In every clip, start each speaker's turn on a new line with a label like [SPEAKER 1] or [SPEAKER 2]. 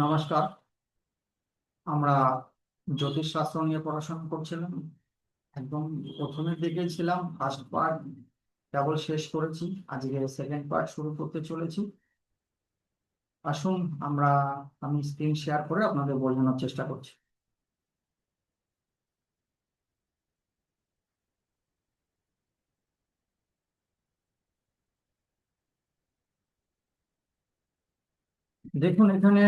[SPEAKER 1] নমস্কার। আমরা জ্যোতিষ শাস্ত্র নিয়ে পড়াশোনা করছিলাম। একদম প্রথমের দিকে ছিলাম, ফার্স্ট পার্ট কেবল শেষ করেছি। আজকে সেকেন্ড পার্ট শুরু করতে চলেছি। আসুন আমি স্ক্রিন শেয়ার করে আপনাদের বোঝানোর চেষ্টা করছি। দেখুন এখানে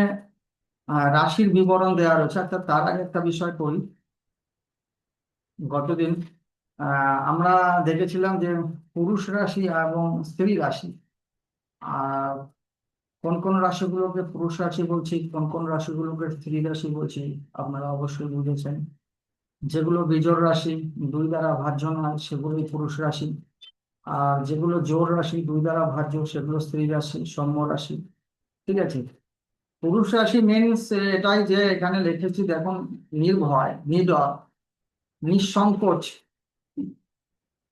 [SPEAKER 1] রাশির বিবরণ দেওয়া রয়েছে। তার আগে একটা বিষয় করি। গতদিন আমরা দেখেছিলাম যে পুরুষ রাশি এবং স্ত্রী রাশি, আর কোন কোন রাশিগুলোকে পুরুষ রাশি বলছি, কোন কোন রাশিগুলোকে স্ত্রী রাশি বলছি, আপনারা অবশ্যই বুঝেছেন। যেগুলো বিজোড় রাশি, দুই দ্বারা ভাজ্য নয়, সেগুলোই পুরুষ রাশি। আর যেগুলো জোড় রাশি, দুই দ্বারা ভাজ্য, সেগুলো স্ত্রী রাশি, সৌম্য রাশি। ঠিক আছে। পুরুষ রাশি মিনস এটাই যে এখানে লিখেছি দেখুন, নির্ভয়, নিডর, নিঃসংকোচ।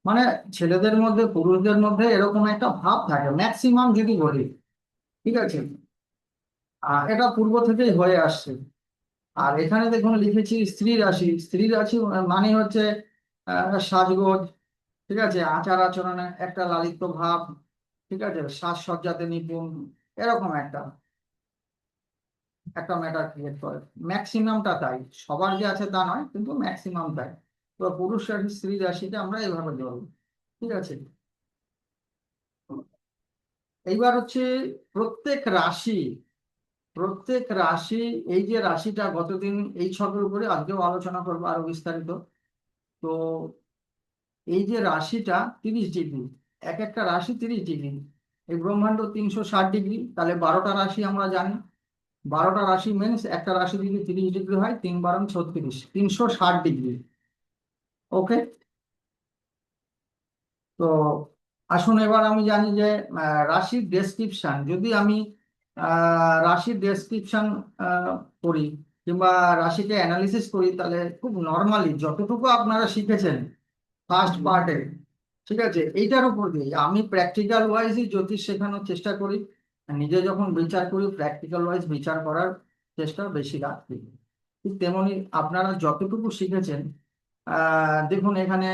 [SPEAKER 1] মানে ছেলেদের মধ্যে, পুরুষদের মধ্যে এরকম একটা ভাব থাকে ম্যাক্সিমাম যদি বলি। ঠিক আছে। এটা পূর্ব থেকেই হয়ে আসছে। আর এখানে দেখুন লিখেছি স্ত্রী রাশি। স্ত্রী রাশি মানে হচ্ছে সাজগোজ, ঠিক আছে, আচার আচরণে একটা লালিত্য ভাব, ঠিক আছে, সাজসজ্জাতে নিপুণ, এরকম একটা একটা ম্যাটার ক্রিয়েট করে। ম্যাক্সিমামটা তাই, সবার যে আছে তা নয়, কিন্তু ম্যাক্সিমাম তাই। তো পুরুষ রাশি স্ত্রী রাশিটা আমরা এইভাবে ধরবো। ঠিক আছে। এইবার হচ্ছে প্রত্যেক রাশি, প্রত্যেক রাশি, এই যে রাশিটা গতদিন এই ছকের উপরে আজকেও আলোচনা করবো আরো বিস্তারিত। তো এই যে রাশিটা 30 ডিগ্রি, এক একটা রাশি 30 ডিগ্রি। এই ব্রহ্মাণ্ড 360 ডিগ্রি, তাহলে 12টা রাশি আমরা জানি। 12টা রাশি মিনস একটা রাশি যদি 30 ডিগ্রি হয়, 3 × 12 = 36, 360 ডিগ্রি। ওকে। তো আসুন এবার আমি জানি যে রাশির ডেসক্রিপশন যদি আমি রাশির ডেসক্রিপশন করি, কিংবা রাশিকে অ্যানালিসিস করি, তাহলে খুব নর্মালি যতটুকু আপনারা শিখেছেন ফার্স্ট পার্টে, ঠিক আছে, এইটার উপর দিয়ে আমি প্র্যাকটিক্যাল ওয়াইজই জ্যোতিষ শেখানোর চেষ্টা করি। নিজে যখন বিচার করি, প্র্যাকটিক্যাল ওয়াইজ বিচার করার চেষ্টা বেশি রাখি। ঠিক তেমনি আপনারা যতটুকু শিখেছেন, দেখুন এখানে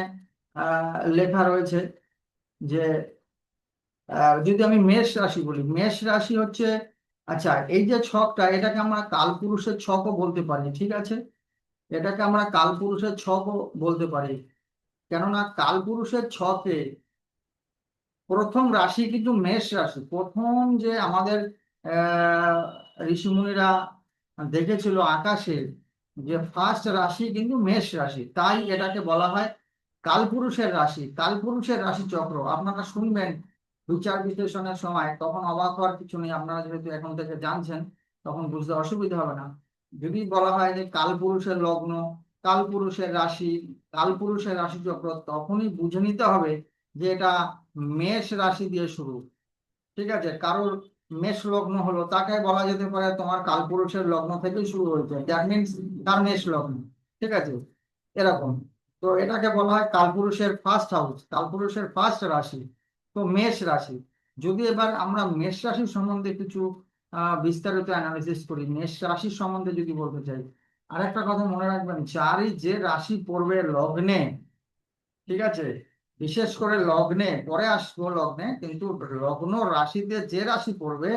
[SPEAKER 1] লেখা রয়েছে যে যদি আমি মেষ রাশি বলি, মেষ রাশি হচ্ছে, আচ্ছা, এই যে ছকটা, এটাকে আমরা কালপুরুষের ছকও বলতে পারি। ঠিক আছে, এটাকে আমরা কালপুরুষের ছকও বলতে পারি। কেননা কালপুরুষের ছকে প্রথম রাশি কিন্তু মেষ রাশি। প্রথম যে আমাদের আহ ঋষিমুনিরা দেখেছিল আকাশে, যে ফার্স্ট রাশি কিন্তু মেষ রাশি, তাই এটাকে বলা হয় কালপুরুষের রাশি। কালপুরুষের রাশি চক্র আপনারা শুনবেন বিচার বিশ্লেষণের সময়, তখন অবাক হওয়ার কিছু নেই। আপনারা যেহেতু এখন থেকে জানছেন, তখন বুঝতে অসুবিধা হবে না। যদি বলা হয় যে কালপুরুষের লগ্ন, কালপুরুষের রাশি, কালপুরুষের রাশি চক্র, তখনই বুঝে নিতে হবে যে এটা মেষ রাশি দিয়ে শুরু। ঠিক আছে। কারোর মেষ লগ্ন হলো, তাকে বলা যেতে পারে তোমার কালপুরুষের লগ্ন থেকেই শুরু হয়েছে, দ্যাট মিনস তার মেষ লগ্ন। ঠিক আছে, এরকম। তো এটাকে বলা হয় কালপুরুষের ফার্স্ট হাউস, কালপুরুষের ফার্স্ট রাশি। তো মেষ রাশি। যদি এবার আমরা মেষ রাশি সম্বন্ধে কিছু বিস্তারিত অ্যানালিসিস করি, মেষ রাশির সম্বন্ধে যদি বলতে চাই, আর একটা কথা মনে রাখবেন, যারই যে রাশি পড়বে লগ্নে, ঠিক আছে, বিশেষ করে লগ্নে, পরে আসবো লগ্নে, কিন্তু লগ্ন রাশিতে যে রাশি পড়বে,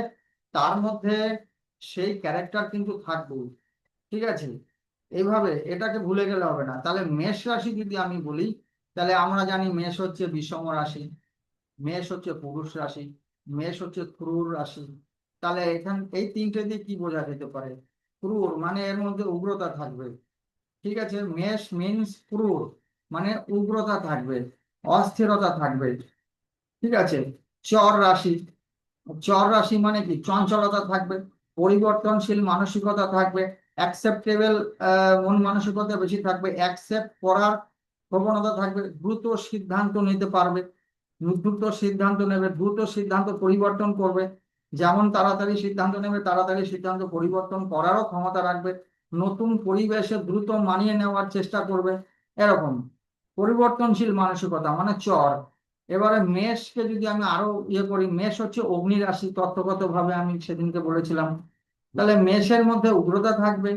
[SPEAKER 1] তার মধ্যে সেই ক্যারেক্টার কিন্তু থাকবে। ঠিক আছে। এইভাবে এটাকে ভুলে গেলে হবে না। তাহলে মেষ রাশি যদি আমি বলি, তাহলে আমরা জানি মেষ হচ্ছে বিষম রাশি, মেষ হচ্ছে পুরুষ রাশি, মেষ হচ্ছে ক্রূর রাশি। তাহলে এখান এই তিনটে দিয়ে কি বোঝা যেতে পারে? ক্রূর মানে এর মধ্যে উগ্রতা থাকবে। ঠিক আছে। মেষ মিনস ক্রূর, মানে উগ্রতা থাকবে, অস্থিরতা থাকবে। ঠিক আছে। চর রাশি, চর রাশি মানে কি, চঞ্চলতা থাকবে, পরিবর্তনশীল মানসিকতা থাকবে, অ্যাকসেপ্টেবল মন মানসিকতা বেশি থাকবে, অ্যাকসেপ্ট করার প্রবণতা থাকবে, দ্রুত সিদ্ধান্ত নিতে পারবে, দ্রুত সিদ্ধান্ত নেবে, দ্রুত সিদ্ধান্ত পরিবর্তন করবে। যেমন তাড়াতাড়ি সিদ্ধান্ত নেবে, তাড়াতাড়ি সিদ্ধান্ত পরিবর্তন করারও ক্ষমতা রাখবে, নতুন পরিবেশে দ্রুত মানিয়ে নেওয়ার চেষ্টা করবে, এরকম পরিবর্তনশীল মানসিকতা মানে চর। এবারে মেষকে যদি আমি আরো করি, মেষ হচ্ছে অগ্নি রাশি, তত্ত্বগত ভাবে আমি সেদিনকে বলেছিলাম। তাহলে মেষের মধ্যে উগ্রতা থাকবে,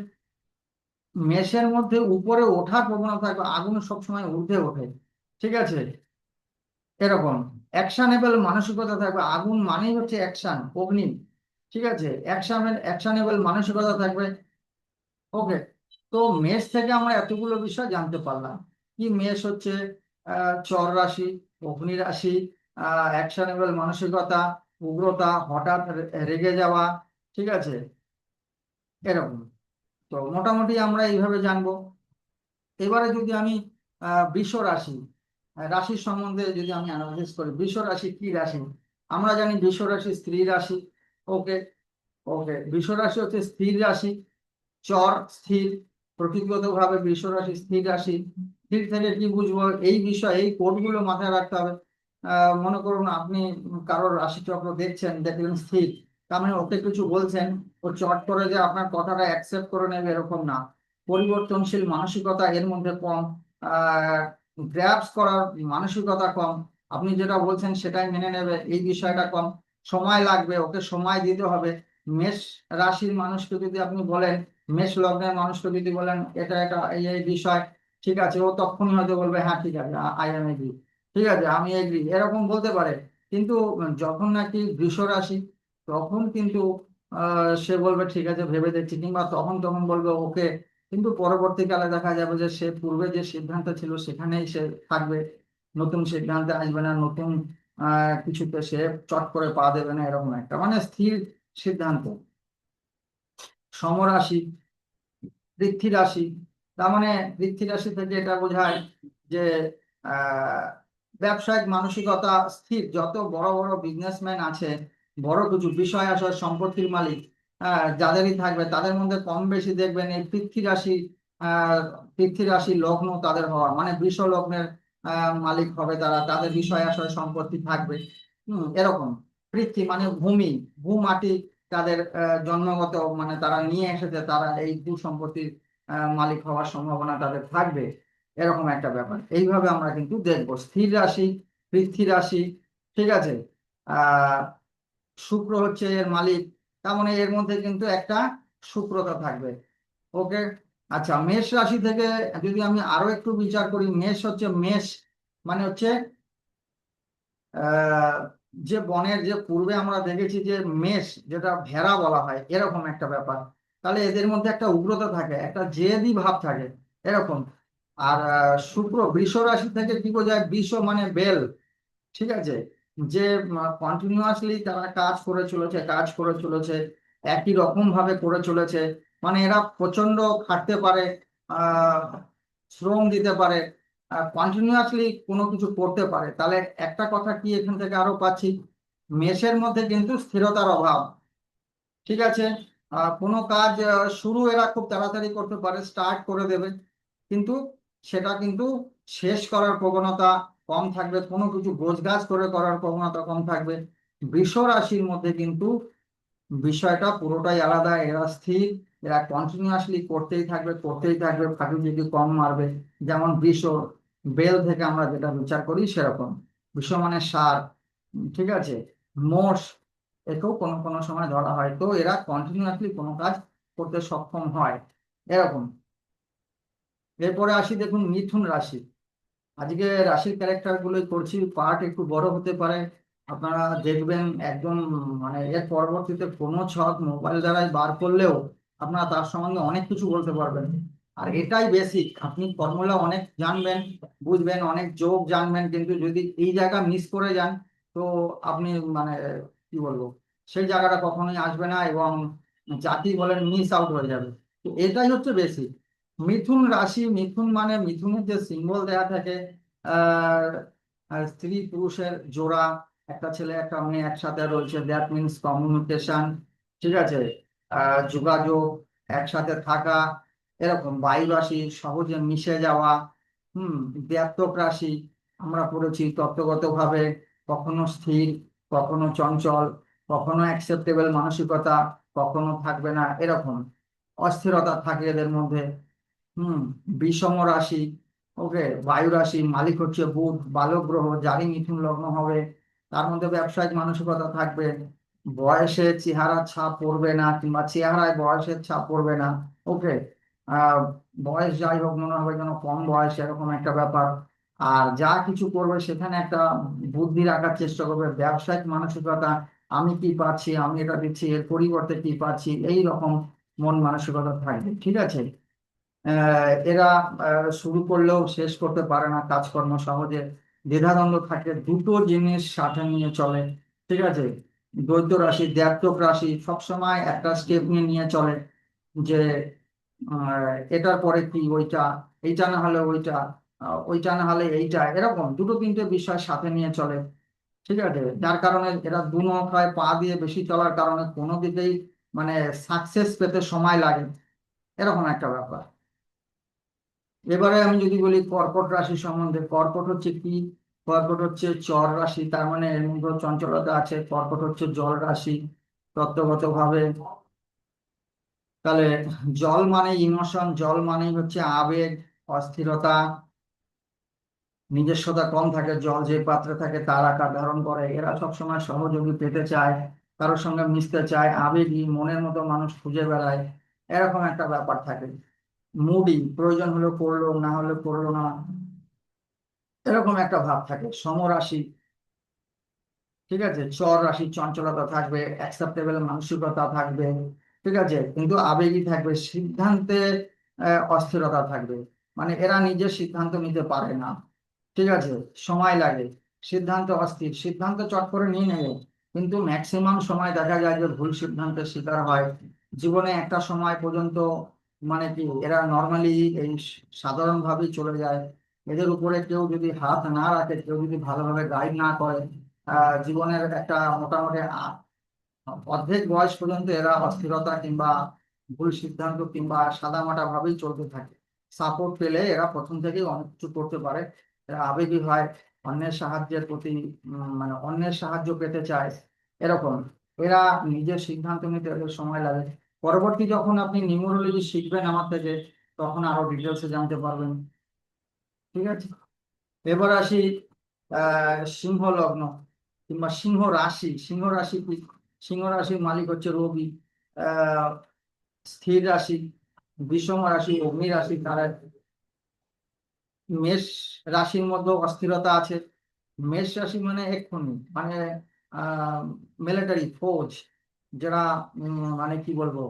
[SPEAKER 1] মেষের মধ্যে উপরে ওঠার প্রবণতা থাকবে, আগুন সবসময় ঊর্ধ্বে ওঠে, ঠিক আছে, এরকম অ্যাকশনেবল মানসিকতা থাকবে, আগুন মানেই হচ্ছে অ্যাকশন, অগ্নি, ঠিক আছে, অ্যাকশনেবল মানসিকতা থাকবে। ওকে, তো মেষ থেকে আমরা এতগুলো বিষয় জানতে পারলাম। কি মেষ হচ্ছে চর রাশি, অগ্নি রাশি, অ্যাকশনেবল মানসিকতা, উগ্রতা, হঠাৎ রেগে যাওয়া, ঠিক আছে, এরকম। তো মোটামুটি আমরা এইভাবে জানবো। এবারে যদি আমি বৃষ রাশি, রাশির সম্বন্ধে যদি আমি অ্যানালাইসিস করি, বৃষ রাশি কি রাশি? আমরা জানি বৃষ রাশি স্ত্রী রাশি। ওকে, ওকে, বৃষ রাশি হচ্ছে স্থির রাশি, চর স্থির, প্রকৃতিগত ভাবে বৃষ রাশি স্থির রাশি। স্থির থেকে কি বুঝবো, এই বিষয়, এই কোডগুলো মাথায় রাখতে হবে। মনে করুন আপনি কারোর রাশিচক্র দেখছেন, দেখলেন স্থির, তার মানে ওকে কিছু বলছেন, ও চট করে যে আপনার কথাটা অ্যাকসেপ্ট করে নেবে এরকম না। পরিবর্তনশীল মানসিকতা এর মধ্যে কম, আহ গ্র্যাবস করার মানসিকতা কম, আপনি যেটা বলছেন সেটাই মেনে নেবে এই বিষয়টা কম, সময় লাগবে, ওকে সময় দিতে হবে। মেষ রাশির মানুষকে যদি আপনি বলেন, মেষ লগ্নের মানুষকে যদি বলেন এটা এটা এই এই বিষয়, ঠিক আছে, ও তখনই হয়তো বলবে হ্যাঁ ঠিক আছে, আই এম এগ্রি, ঠিক আছে, আমি এগ্রি, এরকম বলতে পারে। কিন্তু যখন নাকি বৃষ রাশি, তখন কিন্তু সে বলবে ঠিক আছে ভেবে দেখছি, কিংবা তখন তখন বলবে ওকে, কিন্তু পরবর্তীকালে দেখা যাবে যে সে পূর্বে যে সিদ্ধান্ত ছিল সেখানেই সে থাকবে, নতুন সিদ্ধান্তে আসবে না, নতুন কিছুতে সে চট করে পা দেবে না, এরকম একটা মানে স্থির সিদ্ধান্ত। সমরাশি, পৃথ্বী রাশি, তার মানে পৃথ্বী রাশি থেকে এটা বোঝায় যে আহ ব্যবসায়িক মানসিকতা স্থির, যত বড় বড় বিজনেসম্যান আছে, বড় কিছু বিষয় আশয় সম্পত্তির মালিক যাদেরই থাকবে, তাদের মধ্যে কম বেশি দেখবেন এই পৃথ্বী রাশি, আহ পৃথ্বী রাশি লগ্ন তাদের হওয়া, মানে বৃষ লগ্নের মালিক হবে তারা, তাদের বিষয় আশয় সম্পত্তি থাকবে। এরকম পৃথ্বী মানে ভূমি, ভূমাটি তাদের জন্মগত, মানে তারা নিয়ে এসেছে, তারা এই ভূ সম্পত্তির মালিক হওয়ার সম্ভাবনা তাদের থাকবে, এরকম একটা ব্যাপার। এইভাবে আমরা কিন্তু দেখবো স্থির রাশি, পৃথ্বী রাশি, ঠিক আছে, আহ শুক্র হচ্ছে এর মালিক, তার মানে এর মধ্যে কিন্তু একটা শুক্রতা থাকবে। ওকে, আচ্ছা, মেষ রাশি থেকে যদি আমি আরো একটু বিচার করি, মেষ হচ্ছে মেষ মানে হচ্ছে আহ যে বনের, যে পূর্বে আমরা দেখেছি যে মেষ যেটা ভেড়া বলা হয়, এরকম একটা ব্যাপার। তাহলে এদের মধ্যে একটা উগ্রতা থাকে, একটা জেদি ভাব থাকে, এরকম। আর শুক্র বৃষ রাশি থেকে কি বোঝায়, বৃষ মানে বেল, ঠিক আছে, যে কন্টিনিউয়াসলি তারা কাজ করে চলেছে, কাজ করে চলেছে, একই রকম ভাবে করে চলেছে, মানে এরা প্রচন্ড খাটতে পারে, আহ শ্রম দিতে পারে, কন্টিনিউয়াসলি কোনো কিছু করতে পারে। তাহলে একটা কথা কি এখান থেকে আরো পাচ্ছি, মেষের মধ্যে কিন্তু স্থিরতার অভাব, ঠিক আছে, কোনো কাজ শুরু এরা খুব তাড়াতাড়ি করতে পারে, স্টার্ট করে দেবে, কিন্তু সেটা কিন্তু শেষ করার প্রবণতা কম থাকবে, কোনো কিছু গোছগাছ করে করার প্রবণতা কম থাকবে। বৃষ রাশির মধ্যে কিন্তু বিষয়টা পুরোটাই আলাদা, এরা স্থির, এরা কন্টিনিউয়াসলি করতেই থাকবে, করতেই থাকবে, ফাঁকি যদি কম মারবে। যেমন বৃষ, বেল থেকে আমরা যেটা বিচার করি সেরকম, বৃষ মানে সার, ঠিক আছে, মোষ, একেও কোনো কোনো সময় ধরা হয়, তো এরা কন্টিনিউয়াসলি কোনো কাজ করতে সক্ষম হয়, এরকম। এরপরে আসি, দেখুন মিথুন রাশি। আজকে রাশির ক্যারেক্টার গুলোই করছি, পার্ট একটু বড় হতে পারে, আপনারা দেখবেন একদম, মানে এর পরবর্তীতে কোনো ছক মোবাইল দ্বারাই বার করলেও আপনারা তার সম্বন্ধে অনেক কিছু বলতে পারবেন। আর এটাই বেসিক, আপনি ফর্মুলা অনেক জানবেন, বুঝবেন, অনেক যোগ জানবেন, কিন্তু যদি এই জায়গা মিস করে যান, তো আপনি মানে কি বলবো, সেই জায়গাটা কখনোই আসবে না, এবং জাতি বলেন মিস আউট হয়ে যাবে। তো এটাই হচ্ছে বেসিক। মিথুন রাশি, মিথুন মানে মিথুনের যে সিম্বল দেয়া থাকে, আহ স্ত্রী পুরুষের জোড়া, একটা ছেলে একটা মেয়ে একসাথে রয়েছে, দ্যাট মিনস কমিউনিকেশন, ঠিক আছে, যোগাযোগ, একসাথে থাকা, এরকম। বায়ু রাশি সহজে মিশে যাওয়া, ব্যাপক রাশি আমরা পড়েছি তত্ত্বগত ভাবে, কখনো স্থির, কখনো চঞ্চল, কখনো অ্যাকসেপ্টেবল মানসিকতা, কখনো থাকবে না, এরকম অস্থিরতা থাকে এদের মধ্যে। হুম বিষম রাশি, ওকে, বায়ু রাশি, মালিক হচ্ছে বুধ, বালক গ্রহ, যারই মিথুন লগ্ন হবে তার মধ্যে ব্যবসায়িক মানসিকতা থাকবে, বয়সে চেহারা ছাপ পড়বে না, কিংবা চেহারায় বয়সের ছাপ পড়বে না। ওকে। আহ বয়স যাই হোক, মনে হবে যেন কম বয়স, এরকম একটা ব্যাপার। আর যা কিছু করবে সেখানে একটা বুদ্ধি রাখার চেষ্টা করবে, ব্যবসায়িক মানসিকতা। আমি কি পাচ্ছি, আমি এটা দিচ্ছি, এর পরিবর্তে কি পাচ্ছি, এই রকম মন মানসিকতা থাকবে। ঠিক আছে। এরা শুরু করলেও শেষ করতে পারে না কাজকর্ম সহজে, দ্বিধাদ্বন্দ্ব থাকে, দুটো জিনিস সাথে নিয়ে চলে। ঠিক আছে। দ্বৈত রাশি, দ্ব্যর্থক রাশি সবসময় একটা স্টেপ নিয়ে নিয়ে চলে, যে এটার পরে কি ওইটা, এইটা না হলে ওইটা, ওইটা না হলে এইটা, এরকম দুটো তিনটে বিষয় সাথে নিয়ে চলে। ঠিক আছে। যার কারণে এরা দু নৌকায় পা দিয়ে বেশি চলার কারণে কোনো দিকেই মানে সাকসেস পেতে সময় লাগে, এরকম একটা ব্যাপার। এবারে আমি যদি বলি কর্কট রাশি সম্বন্ধে, কর্কট হচ্ছে কি? কর্কট হচ্ছে চর রাশি, তার মানে এর মধ্যে চঞ্চলতা আছে। কর্কট হচ্ছে জল রাশি তত্ত্বগত ভাবে। তাহলে জল মানে ইমোশন, জল মানেই হচ্ছে আবেগ, অস্থিরতা, নিজস্বতা কম থাকে। জল যে পাত্রে থাকে তার আকার ধারণ করে। এরা সবসময় সহযোগী পেতে চায়, কারোর সঙ্গে মিশতে চায়, আবেগী, মনের মতো মানুষ খুঁজে বেড়ায়, এরকম একটা ব্যাপার থাকে। মুডি, প্রয়োজন হলে করলো, না হলে করলো না, এরকম একটা ভাব থাকে। সমরাশি, ঠিক আছে, চর রাশি, চঞ্চলতা থাকবে, অ্যাকসেপ্টেবল মানসিকতা থাকবে। ঠিক আছে, কিন্তু আবেগী থাকবে, সিদ্ধান্তে অস্থিরতা থাকবে। মানে এরা নিজের সিদ্ধান্ত নিতে পারে না। ঠিক আছে, সময় লাগে, সিদ্ধান্ত অস্থির, সিদ্ধান্ত চট করে নিয়ে নেবে, কিন্তু ম্যাক্সিমাম সময় দেখা যায় যে ভুল সিদ্ধান্তের শিকার হয়। জীবনে একটা সময় পর্যন্ত মানে কি এরা নর্মালি এই সাধারণভাবেই চলে যায়। এদের উপরে কেউ যদি হাত না রাখে, কেউ যদি ভালোভাবে গাইড না করে, জীবনের একটা মোটামুটি অর্ধেক বয়স পর্যন্ত এরা অস্থিরতা কিংবা ভুল সিদ্ধান্ত কিংবা সাদামাটা ভাবেই চলতে থাকে। সাপোর্ট পেলে এরা প্রথম থেকেই অনেক কিছু করতে পারে। এরা আবেগী হয়, অন্যের সাহায্যের প্রতি মানে অন্যের সাহায্য পেতে চায়, এরকম। এরা নিজের সিদ্ধান্ত নিতে এদের সময় লাগে। পরবর্তী যখন আপনি নিউমোরোলজি শিখবেন আমার থেকে, তখন আরো ডিটেলসে জানতে পারবেন। ঠিক আছে। এবার আসি সিংহ লগ্ন কিংবা সিংহ রাশি। সিংহ রাশি কি? সিংহ রাশির মালিক হচ্ছে রবি। আহ স্থির রাশি, বিষম রাশি, অগ্নি রাশি। তার মেষ রাশির মধ্যে অস্থিরতা আছে। মেষ রাশি মানে এক্ষুনি মানে আহ মিলিটারি ফৌজ, যারা মানে কি বলবো,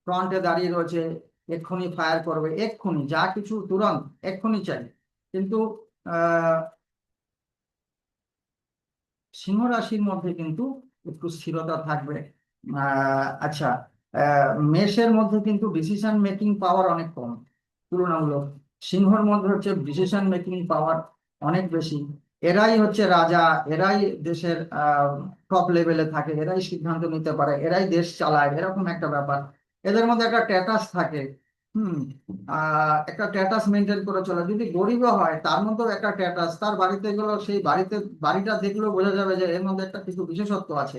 [SPEAKER 1] ফ্রন্টে দাঁড়িয়ে রয়েছে, এক্ষুনি ফায়ার করবে, এক্ষুনি যা কিছু তুরন্ত এক্ষুনি চাই। কিন্তু আহ সিংহ রাশির মধ্যে কিন্তু একটু স্থিরতা থাকবে। আচ্ছা, মেষের মধ্যে কিন্তু ডিসিশন মেকিং পাওয়ার অনেক কম তুলনামূলক। সিংহর মধ্যে হচ্ছে ডিসিশন মেকিং পাওয়ার অনেক বেশি। এরাই হচ্ছে রাজা, এরাই দেশের টপ লেভেলে থাকে, এরাই সিদ্ধান্ত নিতে পারে, এরাই দেশ চালায়, এরকম একটা ব্যাপার। এদের মধ্যে একটা স্ট্যাটাস থাকে। হুম। একটা স্ট্যাটাস মেনটেন করে চলে, যদি গরিবও হয় তার মধ্যেও একটা স্ট্যাটাস। তার বাড়িতে গেলো, সেই বাড়িতে বাড়িটা দেখলেও বোঝা যাবে যে এর মধ্যে একটা কিছু বিশেষত্ব আছে।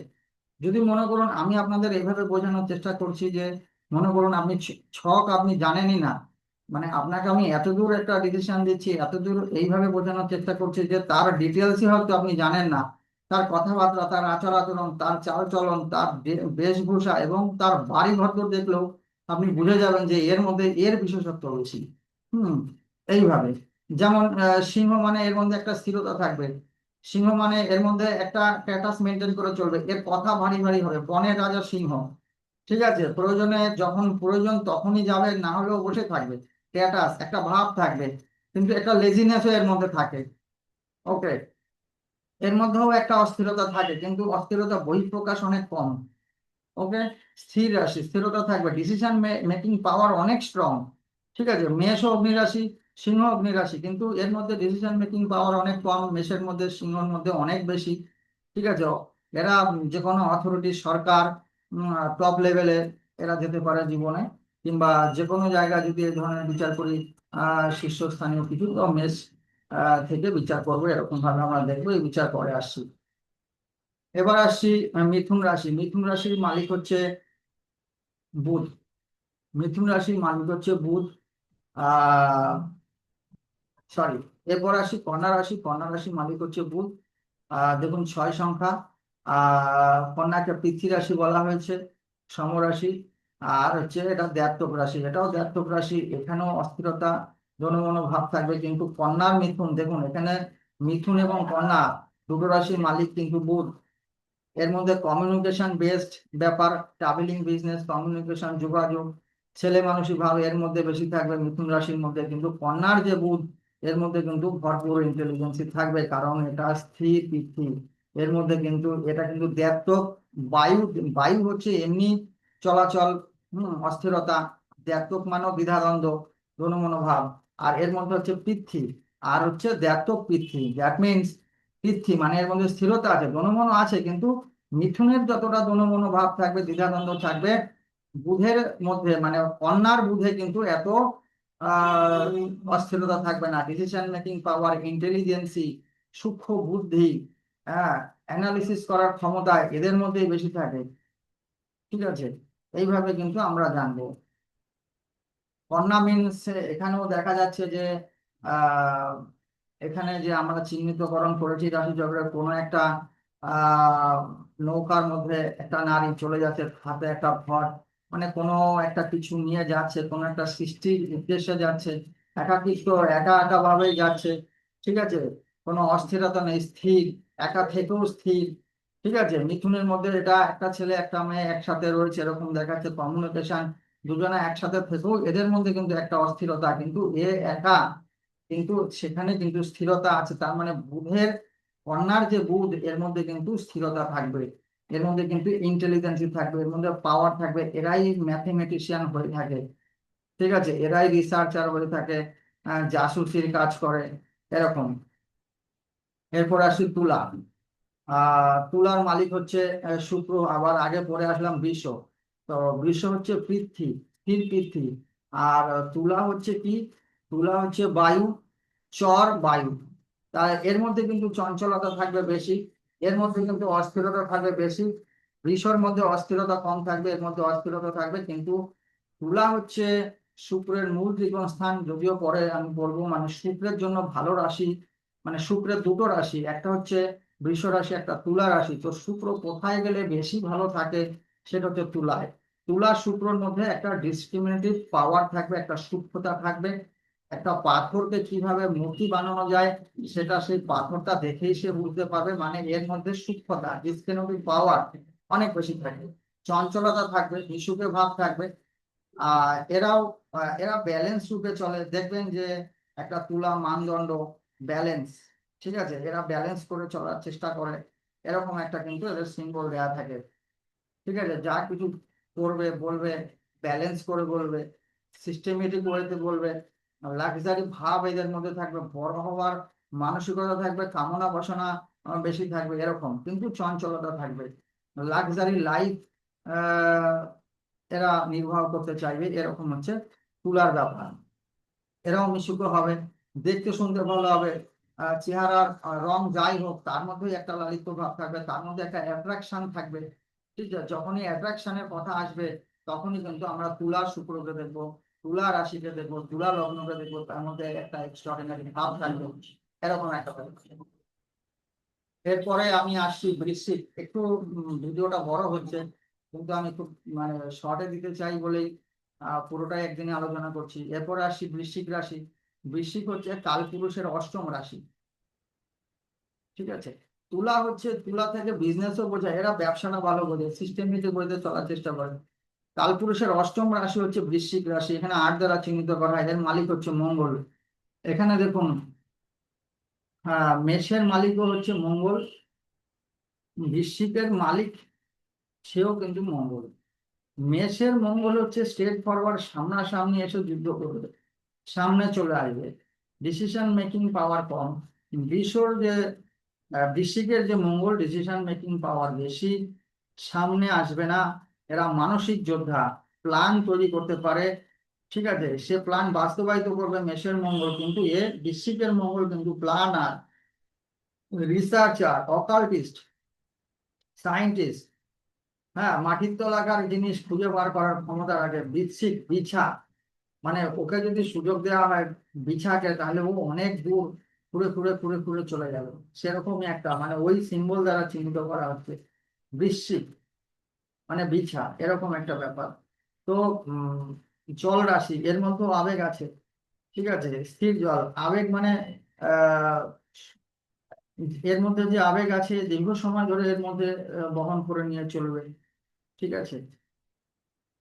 [SPEAKER 1] যদি মনে করুন, আমি আপনাদের এইভাবে বোঝানোর চেষ্টা করছি যে মনে করুন আপনি ছক আপনি জানেনই না, মানে আপনাকে আমি এতদূর একটা ডিসিশন দিচ্ছি, এতদূর এইভাবে বোঝানোর চেষ্টা করছি যে তার ডিটেলসই হয়তো আপনি জানেন না। তার কথাবার্তা, তার আচার আচরণ, তার চাল চলন, তার বেশভূষা এবং তার বাড়ি ঘর দেখলেও আপনি বুঝে যাবেন যে এর মধ্যে এর বিশেষত্ব বেশি। হুম। এইভাবে, যেমন সিংহ মানে এর মধ্যে একটা স্থিরতা থাকবে। সিংহ মানে এর মধ্যে একটা স্ট্যাটাস মেনটেন করে চলবে, এর কথা ভারী ভারী হবে, বনের রাজা সিংহ। ঠিক আছে, প্রয়োজনে যখন প্রয়োজন তখনই যাবে, না হলেও বসে থাকবে। স্ট্যাটাস একটা ভাব থাকবে, কিন্তু একটা লেজিনেসও এর মধ্যে থাকে। ওকে। এর মধ্যেও একটা অস্থিরতা থাকে, কিন্তু অস্থিরতা বহিঃপ্রকাশ অনেক কম। ওকে। স্থির রাশি, স্থিরতা থাকবে, ডিসিশন মেকিং পাওয়ার অনেক স্ট্রং। ঠিক আছে, মেষ ও অগ্নিরাশি, সিংহ অগ্নিরাশি, কিন্তু এর মধ্যে ডিসিশন মেকিং পাওয়ার অনেক কম, মেষের মধ্যে সিংহর মধ্যে অনেক বেশি। ঠিক আছে। এরা যে কোনো অথরিটি, সরকার, টপ লেভেলে এরা যেতে পারে জীবনে, কিংবা যে কোনো জায়গায় যদি এই ধরনের বিচার করি, শীর্ষস্থানীয় কিছু তো মেষ থেকে বিচার করবো, এরকম ভাবে আমরা দেখবো, এই বিচার করে আসছি। এবার আসছি মিথুন রাশি। মিথুন রাশির মালিক হচ্ছে বুধ। মিথুন রাশির মালিক হচ্ছে বুধ। আহ সরি, এরপর আসি কন্যা রাশি। কন্যা রাশির মালিক হচ্ছে বুধ। দেখুন 6 সংখ্যা, কন্যাকে পৃথ্বী রাশি বলা হয়েছে, সমরাশি। আর হচ্ছে এটা দ্ব্যর্থক রাশি, এটাও দ্ব্যর্থক রাশি, এখানেও অস্থিরতা জনমন ভাব থাকবে। কিন্তু কন্যার মিথুন, দেখুন এখানে মিথুন এবং কন্যা দুটো রাশির মালিক কিন্তু বুধ। এর মধ্যে কমিউনিকেশন বেসড ব্যাপার, ট্রাভেলিং, বিজনেস, কমিউনিকেশন, যোগাযোগ, ছেলে মানুষই ভাব এর মধ্যে বেশি থাকবে মিথুন রাশির মধ্যে। কিন্তু কন্যার যে বুধ, এর মধ্যে কিন্তু ভরপুর ইন্টেলিজেন্সি থাকবে, কারণ এটা স্থির পৃথ্বী। এর মধ্যে কিন্তু এটা কিন্তু দ্ব্যর্থক বায়ু। বায়ু হচ্ছে এমনি চলাচল, অস্থিরতা। দ্ব্যর্থক মানেও দ্বিধাদ্বন্দ্ব, দোনমনোভাব। আর এর মধ্যে হচ্ছে পৃথ্বী, আর হচ্ছে দ্ব্যর্থক পৃথ্বী, দ্যাট মিনস পৃথ্বী মানে এর মধ্যে স্থিরতা আছে, দোনমনো আছে, কিন্তু মিথুনের যতটা দোনমনো ভাব থাকবে, দ্বিধাদ্বন্দ্ব থাকবে, বুধের মধ্যে মানে কন্যার বুধে কিন্তু এত আহ অস্থিরতা থাকবে না। ডিসিশন মেকিং পাওয়ার, ইন্টেলিজেন্সি, সূক্ষ্ম বুদ্ধি, হ্যাঁ, অ্যানালিসিস করার ক্ষমতা এদের মধ্যেই বেশি থাকে। ঠিক আছে, এইভাবে কিন্তু আমরা জানবো। কন্যা মিনস এখানেও দেখা যাচ্ছে যে আহ এখানে যে আমরা চিহ্নিতকরণ করেছি রাশিচক্রের কোনো একটা আহ নৌকার মধ্যে একটা নারী চলে যাচ্ছে, হাতে একটা ভর, মানে কোনো একটা কিছু নিয়ে যাচ্ছে, কোনো একটা সৃষ্টির উদ্দেশ্যে যাচ্ছে, একাকিত্ব, একা একা ভাবেই যাচ্ছে। ঠিক আছে, কোনো অস্থিরতা নেই, স্থির, একা থেকেও স্থির। ঠিক আছে, মিথুনের মধ্যে এটা একটা ছেলে একটা মেয়ে একসাথে রয়েছে এরকম দেখাচ্ছে, কমিউনিকেশন, দুজনে একসাথে থেকেও এদের মধ্যে কিন্তু একটা অস্থিরতা, কিন্তু এ একা, কিন্তু সেখানে কিন্তু স্থিরতা আছে। তার মানে বুধের, কন্যার যে বুধ, এর মধ্যে কিন্তু স্থিরতা থাকবে, এর মধ্যে কিন্তু ইন্টেলিজেন্সি থাকবে, এর মধ্যে পাওয়ার থাকবে, এরাই ম্যাথমেটিশিয়ান হয়ে থাকে। ঠিক আছে, এরাই রিসার্চার হয়ে থাকে, জাসুসির কাজ করে, এরকম। এরপর আসি তুলা। তুলার মালিক হচ্ছে শুক্র। আবার আগে পরে আসলাম বৃষ। তো বৃষ হচ্ছে পৃথ্বী, স্থির পৃথ্বী। আর তুলা হচ্ছে কি, তুলা হচ্ছে বায়ু, চর বায়ু। তাই এর মধ্যে কিন্তু চঞ্চলতা থাকবে বেশি, এর মধ্যে কিন্তু অস্থিরতা থাকবে বেশি। বৃষর মধ্যে অস্থিরতা কম থাকবে, এর মধ্যে অস্থিরতা থাকবে। কিন্তু তুলা হচ্ছে শুক্রের মূল ত্রিকোণ স্থান, যদিও পরে আমি বলবো, মানে শুক্রের জন্য ভালো রাশি। মানে শুক্রের দুটো রাশি, একটা হচ্ছে বৃষ রাশি, একটা তুলা রাশি। তো শুক্র কোথায় গেলে বেশি ভালো থাকে, সেটা হচ্ছে তুলায়। তুলা শুক্রের মধ্যে একটা ডিসক্রিমিনেটিভ পাওয়ার থাকবে, একটা সূক্ষ্মতা থাকবে। একটা পাথরকে কিভাবে মূর্তি বানানো যায়, সেটা সেই পাথরটা দেখেই সে বুঝতে পারবে, মানে এর মধ্যে সূক্ষ্মতা, ডিসক্রিমিনেটিভ পাওয়ার অনেক বেশি থাকবে। চঞ্চলতা থাকবে, মিশুকে ভাব থাকবে। এরাও এরা ব্যালেন্স রূপে চলে, দেখবেন যে একটা তুলা মানদণ্ড, ব্যালেন্স। ঠিক আছে, এরা ব্যালেন্স করে চলার চেষ্টা করে, এরকম একটা কিন্তু এদের সিম্বল দেওয়া থাকে। ঠিক আছে, যা কিছু করবে বলবে, ব্যালেন্স করে বলবে, সিস্টেমেটিক ওয়েতে বলবে। লাক্সারি ভাব এদের মধ্যে থাকবে, বড় হওয়ার মানসিকতা থাকবে, কামনা বাসনা বেশি থাকবে, এরকম। কিন্তু চঞ্চলতা থাকবে, লাক্সারি লাইফ এরা নির্বাহ করতে চাইবে, এরকম হচ্ছে তুলার ব্যাপার। এরাও মিশুক হবে, দেখতে শুনতে ভালো হবে, চেহারার রং যাই হোক, তার মধ্যেই একটা লালিত্য ভাব থাকবে, তার মধ্যে একটা অ্যাট্রাকশন থাকবে। ঠিক আছে, যখনই অ্যাট্রাকশনের কথা আসবে, তখনই কিন্তু আমরা তুলা শুক্রকে দেখবো, তুলা রাশিকে দেখবো, তুলা লগ্নকে দেখবো, তার মধ্যে একটা এক্সট্রাঅর্ডিনারি ভাব থাকবে, এরকম একটা ব্যাপার। এরপরে আমি আসছি বৃশ্চিক। একটু ভিডিওটা বড় হচ্ছে, কিন্তু আমি খুব মানে শর্টে দিতে চাই বলেই পুরোটাই একদিনে আলোচনা করছি। এরপরে আসছি বৃশ্চিক রাশি। বৃশ্চিক হচ্ছে কালপুরুষের অষ্টম রাশি। ঠিক আছে, তুলা হচ্ছে, তুলা থেকে বিজনেসও বোঝায়, এরা ব্যবসাটা ভালো বোঝে, সিস্টেমেটিক ওয়েতে চলার চেষ্টা করে। কালপুরুষের অষ্টম রাশি হচ্ছে বৃশ্চিক রাশি, এখানে 8 দ্বারা চিহ্নিত করা হয়, এর মালিক হচ্ছে মঙ্গল। এখানে দেখুন, মেষের মালিকও হচ্ছে মঙ্গল, বৃশ্চিকের মালিক সেও কিন্তু মঙ্গল। মেষের মঙ্গল হচ্ছে স্ট্রেট ফরওয়ার্ড, সামনাসামনি এসে যুদ্ধ করবে, সামনে চলে আসবে, ডিসিশন মেকিং পাওয়ার কম। বৃষর যে বৃশ্চিকের যে মঙ্গল, ডিসিশন মেকিং পাওয়ার বেশি, সামনে আসবে না। এরা মানসিক যোদ্ধা, প্ল্যান তৈরি করতে পারে। ঠিক আছে, সে প্ল্যান বাস্তবায়িত করবে মেষের মঙ্গল। কিন্তু বৃশ্চিকের মঙ্গল কিন্তু প্ল্যানার, রিসার্চার, অকাল্টিস্ট, সায়েন্টিস্ট। হ্যাঁ, মাটির তলাকার জিনিস খুঁজে বার করার ক্ষমতা রাখে। বৃশ্চিক বিছা, মানে ওকে যদি সুযোগ দেওয়া হয় বিছাকে, তাহলে ও অনেক দূর ঘুরে ঘুরে ঘুরে ঘুরে চলে যাবে। সেরকমই একটা, মানে ওই সিম্বল দ্বারা চিহ্নিত করা হচ্ছে। বৃশ্চিক মানে বিছা, এরকম একটা ব্যাপার। তো জল রাশি, এর মধ্যেও আবেগ আছে, ঠিক আছে, স্থির জল আবেগ মানে আহ এর মধ্যে যে আবেগ আছে দীর্ঘ সময় ধরে এর মধ্যে বহন করে নিয়ে চলবে, ঠিক আছে।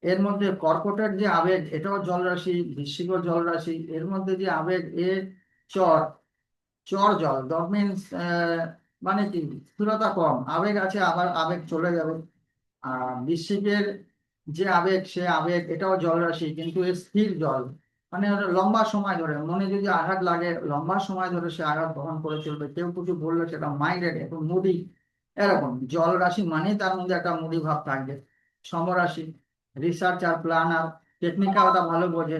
[SPEAKER 1] এর মধ্যে কর্কটের যে আবেগ, এটাও জল রাশি, বৃশ্চিক জল রাশি, এর মধ্যে যে আবেগ চর চর জল, দ্যাট মিনস মানে কি, স্থিরতা কম, আবেগ আছে আবার আবেগ চলে যাবে। আর বৃশ্চিকের যে আবেগ, সে আবেগ এটাও জল রাশি, কিন্তু এর স্থির জল, মানে ওটা লম্বা সময় ধরে, মনে যদি আঘাত লাগে লম্বা সময় ধরে সে আঘাত বহন করে চলবে, কেউ কিছু বললে সেটা মাইন্ডেড, একটু মুডি, এরকম জল রাশি মানে তার মধ্যে একটা মুডি ভাব থাকবে। সমরাশি রিসার্চ আর প্ল্যান আর টেকনিক্যালটা ভালো বোঝে,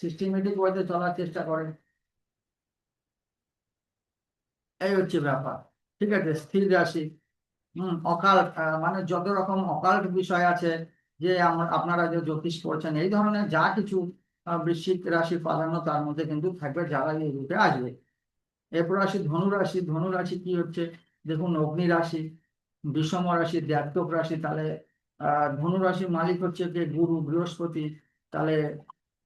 [SPEAKER 1] সিস্টেমেটিক ওয়েতে চলার চেষ্টা করে, এই হচ্ছে ব্যাপার, ঠিক আছে। স্থির রাশি অকাল্ট, মানে যত রকম অকাল্ট বিষয় আছে, যে আপনারা যে জ্যোতিষ করছেন এই ধরনের যা কিছু বৃশ্চিক রাশির প্রাধান্য তার মধ্যে কিন্তু থাকবে, যারা এই রূপে আসবে। এরপর আসি ধনু রাশি। ধনু রাশি কি হচ্ছে, দেখুন, অগ্নি রাশি, বিষম রাশি, দ্ব্যাত্মক রাশি, তাহলে ধনু রাশির মালিক হচ্ছে যে গুরু বৃহস্পতি, তাহলে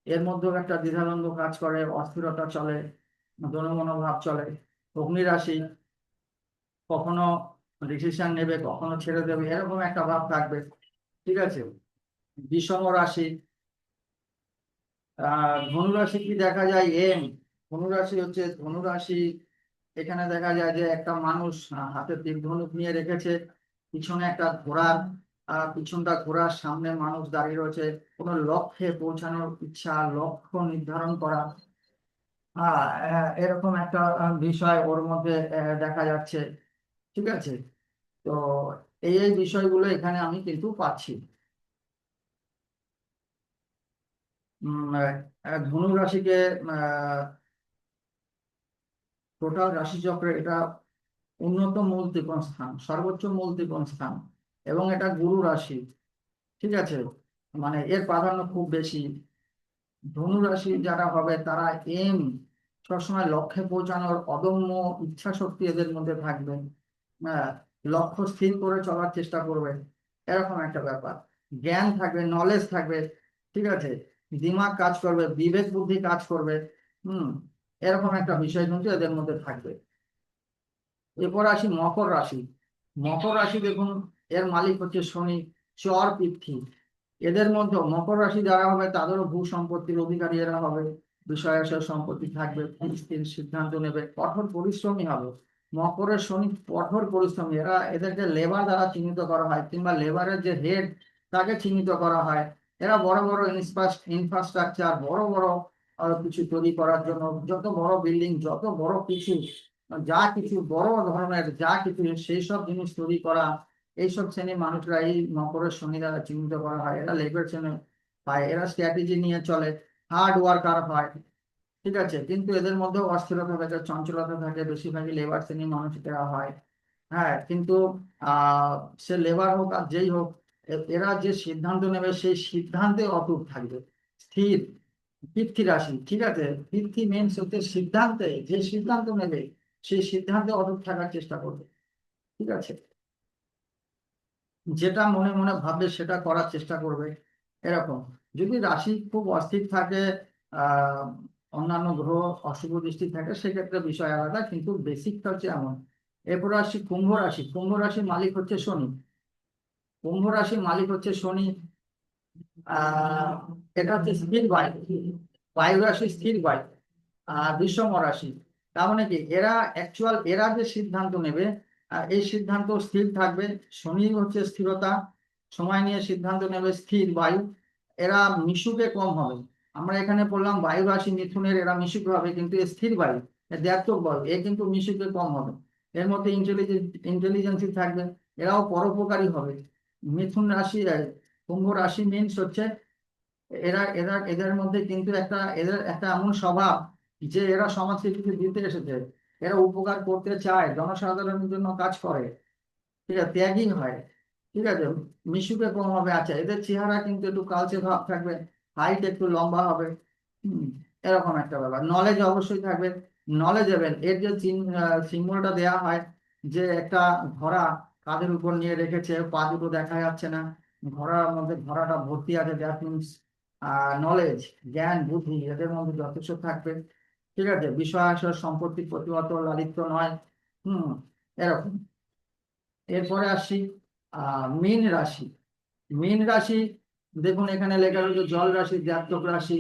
[SPEAKER 1] এর মধ্যেও একটা দ্বিধাদ্বন্দ্ব কাজ করে, অস্থিরতা চলে, দোনমনোভাব চলে। অগ্নি রাশি কখনো ডিসিশন নেবে, কখনো ছেড়ে দেবে, এরকম একটা ভাব থাকবে, ঠিক আছে। বিষম রাশি, ধনুরাশি কি দেখা যায়, ধনুরাশি হচ্ছে ধনুরাশি, এখানে দেখা যায় যে একটা মানুষ হাতে তীর ধনুক নিয়ে রেখেছে, পিছনে একটা ঘোড়ার পিছনটা ঘোড়ার সামনে মানুষ দাঁড়িয়ে রয়েছে, কোনো লক্ষ্যে পৌঁছানোর ইচ্ছা, লক্ষ্য নির্ধারণ করা, এরকম একটা বিষয় ওর মধ্যে দেখা যাচ্ছে, ঠিক আছে। তো এই বিষয়গুলো এখানে আমি কিন্তু পাচ্ছি। ধনু রাশিকে টোটাল রাশিচক্রে এটা উন্নত মূল ত্রিকোণ স্থান, সর্বোচ্চ মূল ত্রিকোণ স্থান, এবং এটা গুরু রাশি, ঠিক আছে, মানে এর প্রাধান্য খুব বেশি। ধনু রাশি যারা হবে তারা এম, সবসময় লক্ষ্যে পৌঁছানোর অদম্য ইচ্ছা শক্তি এদের মধ্যে থাকবে, হ্যাঁ, লক্ষ্য স্থির করে চলার চেষ্টা করবে, এরকম একটা ব্যাপার। জ্ঞান থাকবে, নলেজ থাকবে, ঠিক আছে, দিমাগ কাজ করবে, বিবেক বুদ্ধি কাজ করবে, হুম, এরকম একটা বিষয় কিন্তু এদের মধ্যে থাকবে। এরপর আসি মকর রাশি। মকর রাশি দেখুন, এর মালিক হচ্ছে শনি, চর পৃথ্বী, এদের মধ্যে মকর রাশি যারা হবে তাদেরও ভূ সম্পত্তির অধিকারী এরা হবে, বিষয় আশয় সম্পত্তি থাকবে, স্থির সিদ্ধান্ত নেবে, কঠোর পরিশ্রমী হবে। মকরের শনি কঠোর পরিশ্রমী, এরা এদেরকে লেবার দ্বারা চিহ্নিত করা হয়, কিংবা লেবারের যে হেড তাকে চিহ্নিত করা হয়। এরা বড় বড় ইনফ্রাস্ট্রাকচার, বড় বড় কিছু তৈরি করার জন্য, যত বড় বিল্ডিং, যত বড় কিছু, যা কিছু বড় ধরনের যা কিছু সেই সব জিনিস তৈরি করা, এইসব শ্রেণীর মানুষরা এই মকরের শনি দ্বারা চিহ্নিত করা হয়। এরা লেবার শ্রেণী পায়, এরা স্ট্র্যাটেজি নিয়ে চলে, হার্ড ওয়ার্কার হয়, ঠিক আছে, কিন্তু এদের মধ্যেও অস্থিরতা থাকে, চঞ্চলতা থাকে, বেশিরভাগই লেবার শ্রেণীর মানুষেরা হয়। হ্যাঁ, কিন্তু আহ সে লেবার হোক আর যেই হোক, এরা যে সিদ্ধান্ত নেবে সেই সিদ্ধান্তে অটুট থাকবে, স্থির। পৃথ্বী রাশি, ঠিক আছে, পৃথ্বী মেনস হচ্ছে সিদ্ধান্তে, যে সিদ্ধান্ত নেবে সেই সিদ্ধান্তে অটুট থাকার চেষ্টা করবে, ঠিক আছে, যেটা মনে মনে ভাববে সেটা করার চেষ্টা করবে, এরকম। যদি রাশি খুব অস্থির থাকে, আহ অন্যান্য গ্রহ অশুভ দৃষ্টি থাকে, সেক্ষেত্রে বিষয় আলাদা, কিন্তু বেসিকটা হচ্ছে এমন। এরপর আসি কুম্ভ রাশি। কুম্ভ রাশির মালিক হচ্ছে শনি। কুম্ভ রাশির মালিক হচ্ছে শনি। আহ এটা হচ্ছে স্থির বায়ু, বায়ু রাশি, স্থির বায়ু। বিষম রাশি, তার মানে কি, এরা অ্যাকচুয়াল এরা যে সিদ্ধান্ত নেবে, এই সিদ্ধান্ত স্থির থাকবে। শনি হচ্ছে স্থিরতা, সময় নিয়ে সিদ্ধান্ত নেবে, স্থির বায়ু। এরা মিশুকে কম হবে। আমরা এখানে পড়লাম বায়ু রাশি মিথুনের, এরা মিশুকে হবে, কিন্তু এ স্থির বায়ু, দ্ব্যাত্মক বায়ু, এ কিন্তু মিশুকে কম হবে। এর মধ্যে ইন্টেলিজেন্সি থাকবে, এরাও পরোপকারী হবে। মিথুন রাশি, কুম্ভ রাশি মিনস হচ্ছে এরা এরা এদের মধ্যে কিন্তু এদের একটা এমন স্বভাব যে এরা সমাজকে কিছু দিতে এসেছে, এরা উপকার করতে চায়, জনসাধারণের জন্য কাজ করে, ঠিক আছে, ত্যাগী হয়, ঠিক আছে, মিশুকে কম হবে। আচ্ছা, এদের চেহারা কিন্তু একটু কালচে ভাব থাকবে, হাইট একটু লম্বা হবে, হম, এরকম একটা ব্যাপার। নলেজ অবশ্যই থাকবে, নলেজেবল, এর যে সিম্বলটা দেয়া হয়, যে একটা ঘোড়া, কাঁধের উপর নিয়ে রেখেছে, পা দুটো দেখা যাচ্ছে না, ঘোড়ার মধ্যে ঘোড়াটা ভর্তি আছে, দ্যাট মিনস নলেজ, জ্ঞান বুদ্ধি এদের মধ্যে যথেষ্ট থাকবে। ঠিক আছে, বিষয় আশয় সম্পত্তি প্রতিহত লালিত্য নয়। হুম, এরকম। এরপরে আসি মীন রাশি। মীন রাশি, দেখুন এখানে লেখা রয়েছে জল রাশি, জাতক রাশি।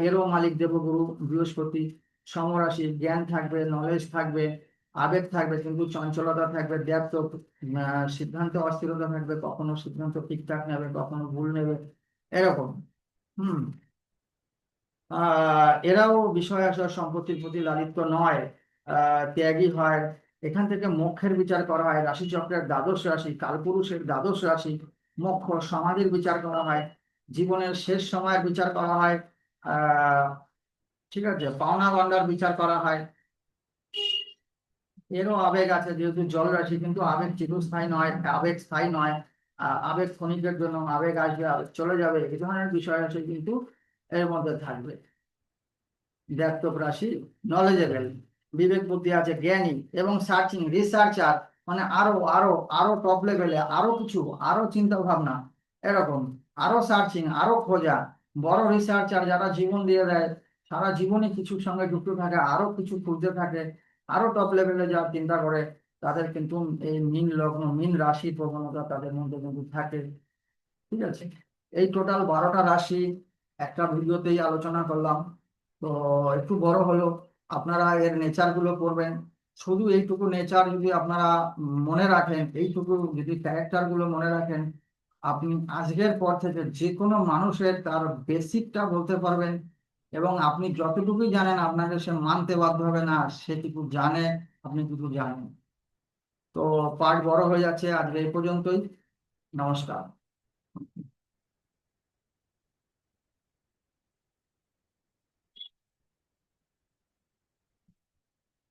[SPEAKER 1] এরও মালিক দেবগুরু বৃহস্পতি। সমরাশি, জ্ঞান থাকবে, নলেজ থাকবে, আবেগ থাকবে কিন্তু চঞ্চলতা থাকবে, জাতক। সিদ্ধান্তে অস্থিরতা থাকবে, কখনো সিদ্ধান্ত ঠিকঠাক নেবে, কখনো ভুল নেবে, এরকম। হুম। এরাও বিষয় আশয় সম্পত্তির প্রতি লালিত্য নয়, ত্যাগী হয়। এখান থেকে মোক্ষের বিচার করা হয়, রাশিচক্রের দ্বাদশ রাশি, কালপুরুষের দ্বাদশ রাশি, মোক্ষ সমাধির বিচার করা হয়, জীবনের শেষ সময়ের বিচার করা হয়। আহ ঠিক আছে, পাওনা গন্ডার বিচার করা হয়। এরও আবেগ আছে, যেহেতু জল রাশি, কিন্তু আবেগ চিরস্থায়ী নয়, আবেগ স্থায়ী নয়। আবেগ ক্ষণিকের জন্য, আবেগ আসবে, আবেগ চলে যাবে, এই ধরনের বিষয় আছে কিন্তু এর মধ্যে থাকবে। জাতক রাশি নলেজেবল, বিবেক বুদ্ধি আছে, জ্ঞানী এবং সার্চিং রিসার্চার, মানে আরো আরো আরো টপ লেভেলে আরো কিছু, আরো চিন্তা ভাবনা, এরকম। আরো সার্চিং, আরো খোঁজা, বড় রিসার্চার যারা জীবন দিয়ে দেয়, সারা জীবনে কিছুর সঙ্গে যুক্ত থাকে, আরো কিছু খুঁজতে থাকে, আরো টপ লেভেলে যারা চিন্তা করে, তাদের কিন্তু এই মীন লগ্ন, মীন রাশি প্রবণতা তাদের মধ্যে কিন্তু থাকে। ঠিক আছে, এই টোটাল 12টা রাশি একটা ভিডিওতেই আলোচনা করলাম। তো একটু বড় হলো, আপনারা এর নেচার গুলো পড়বেন। শুধু এইটুকু নেচার যদি আপনারা মনে রাখেন, এইটুকু যদি ক্যারেক্টার গুলো মনে রাখেন, আপনি আজকের পর থেকে যে কোনো মানুষের তার বেসিকটা বলতে পারবেন। এবং আপনি যতটুকুই জানেন আপনাকে সে মানতে বাধ্য হবে না, সেটুকু জানে, আপনি টুকু জানেন। তো পার্ট বড় হয়ে যাচ্ছে, আজকে এই পর্যন্তই। নমস্কার।